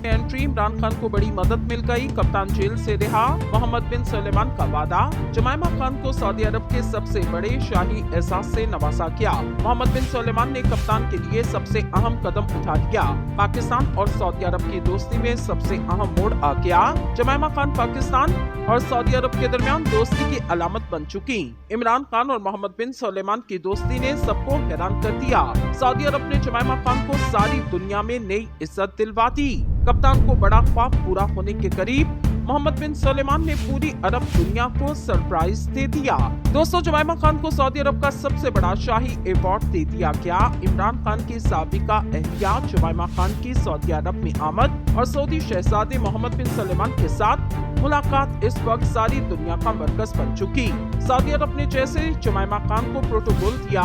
Entry Imran Khan को बड़ी मदद मिल गई। कप्तान जेल से रिहा, मोहम्मद बिन सलेमान का वादा। जमाइमा खान को सऊदी अरब के सबसे बड़े शाही एजाज से नवाजा गया। मोहम्मद बिन सलेमान ने कप्तान के लिए सबसे अहम कदम उठा लिया। पाकिस्तान और सऊदी अरब की दोस्ती में सबसे अहम मोड़ आ गया। जमाइमा खान पाकिस्तान और सऊदी अरब के दरमियान दोस्ती की अलामत बन चुकी। इमरान खान और मोहम्मद बिन सलेमान की दोस्ती ने सबको हैरान कर दिया। सऊदी अरब ने जमाइमा खान को सारी दुनिया में नई इज्जत दिलवा दी। कप्तान को बड़ा ख्वाब पूरा होने के करीब मोहम्मद बिन सलेमान ने पूरी अरब दुनिया को सरप्राइज दे दिया। दोस्तों, जमाइमा खान को सऊदी अरब का सबसे बड़ा शाही अवार्ड दे दिया गया। इमरान खान की साबिका अहलिया जमाइमा खान की सऊदी अरब में आमद और सऊदी शहजादे मोहम्मद बिन सलेमान के साथ मुलाकात इस वक्त सारी दुनिया का मरकज बन चुकी। सऊदी अरब ने जैसे जमाइमा खान को प्रोटोकॉल दिया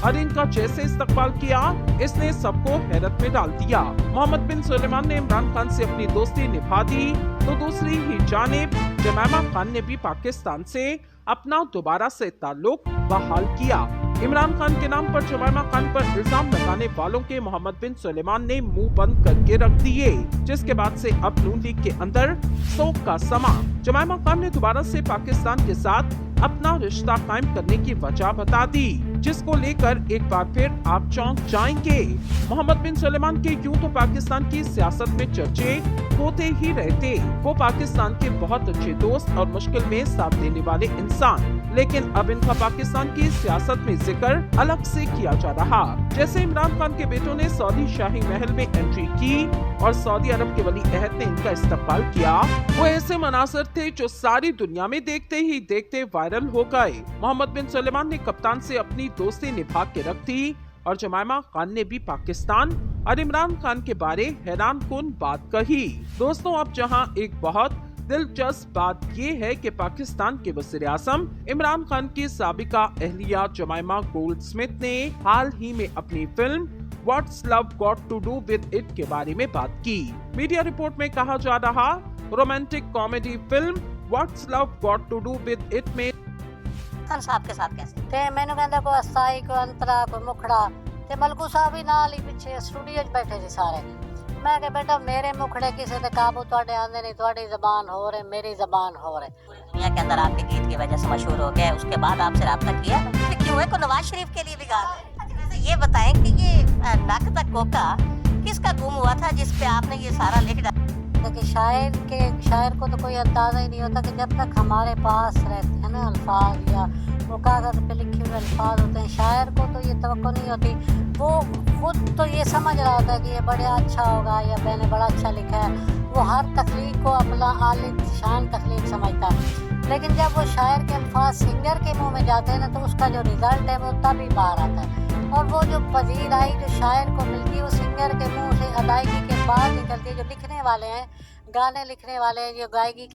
और इनका जैसे इस्तकबाल किया, इसने सबको हैरत में डाल दिया। मोहम्मद बिन सलेमान ने इमरान खान से अपनी दोस्ती निभा दी, तो दूसरी ही जानिब जमाइमा खान ने भी पाकिस्तान से अपना दोबारा से ताल्लुक बहाल किया। इमरान खान के नाम पर जमाइमा खान पर इल्जाम लगाने वालों के मोहम्मद बिन सलेमान ने मुंह बंद करके रख दिए, जिसके बाद से अब नून लीग के अंदर शोक का समा। जमाइमा खान ने दोबारा से पाकिस्तान के साथ अपना रिश्ता कायम करने की वजह बता दी, जिसको लेकर एक बार फिर आप चौंक जाएंगे। मोहम्मद बिन सलेमान के यूं तो पाकिस्तान की सियासत में चर्चे होते ही रहते। वो पाकिस्तान के बहुत अच्छे दोस्त और मुश्किल में साथ देने वाले इंसान, लेकिन अब इनका पाकिस्तान की सियासत में जिक्र अलग से किया जा रहा। जैसे इमरान खान के बेटों ने सऊदी शाही महल में एंट्री की और सऊदी अरब के वली अहद ने इनका इस्तकबाल किया, वो ऐसे मनासर थे जो सारी दुनिया में देखते ही देखते वायरल हो गए। मोहम्मद बिन सलेमान ने कप्तान से अपनी दोस्ती निभा के रख दी और जमाइमा खान ने भी पाकिस्तान और इमरान खान के बारे हैरान कुन बात कही। दोस्तों, अब जहां एक बहुत दिलचस्प बात ये है कि पाकिस्तान के वज़ीर आज़म इमरान खान की साबिका अहलिया जमाइमा गोल्डस्मिथ ने हाल ही में अपनी film what's love got to do with it के बारे में बात की। मीडिया रिपोर्ट में कहा जा रहा, romantic comedy film what's love got to do with it में खान साहब के साथ कैसे ते मैंने कहंदा को असाई को अंतरा को मुखड़ा ते मलकू साहब ही नाल ही पीछे स्टूडियो च बैठे थे सारे। मैं कहा बेटा मेरे मुखड़े किसी ते काबू तोड़े आंदे नहीं, तोड़ी ज़बान हो रहे मेरी ज़बान हो रहे। दुनिया के अंदर आपके गीत की वजह से मशहूर हो गया, उसके बाद आपसे रब्ता किया तो क्यों है को नवाज शरीफ के लिए भी गा। अच्छा, ये बताएं कि ये नक तक कोका किसका गुम हुआ था जिस पे आपने ये सारा लिख डाला? कि शायर को तो कोई अंदाजा ही नहीं होता कि जब तक हमारे पास रहते हैं ना अल्फाज या वो कागज़ पे लिखे हुए अल्फाज होते हैं, शायर को तो ये तवक्को नहीं होती। वो खुद तो ये समझ रहा होता है कि ये बड़ा अच्छा होगा या मैंने बड़ा अच्छा लिखा है। वो हर तख्लीक को अपना आली शान तख्लीक समझता है, लेकिन जब वो शायर के अल्फाज सिंगर के मुँह में जाते हैं ना तो उसका जो रिज़ल्ट है वो तभी बाहर आता है। और वो जो पजीराई जो शायर को मिलती है वो सिंगर के मुंह से अदायगी के बाद निकलती है। जो लिखने वाले हैं, गाने लिखने वाले हैं, जो गायकी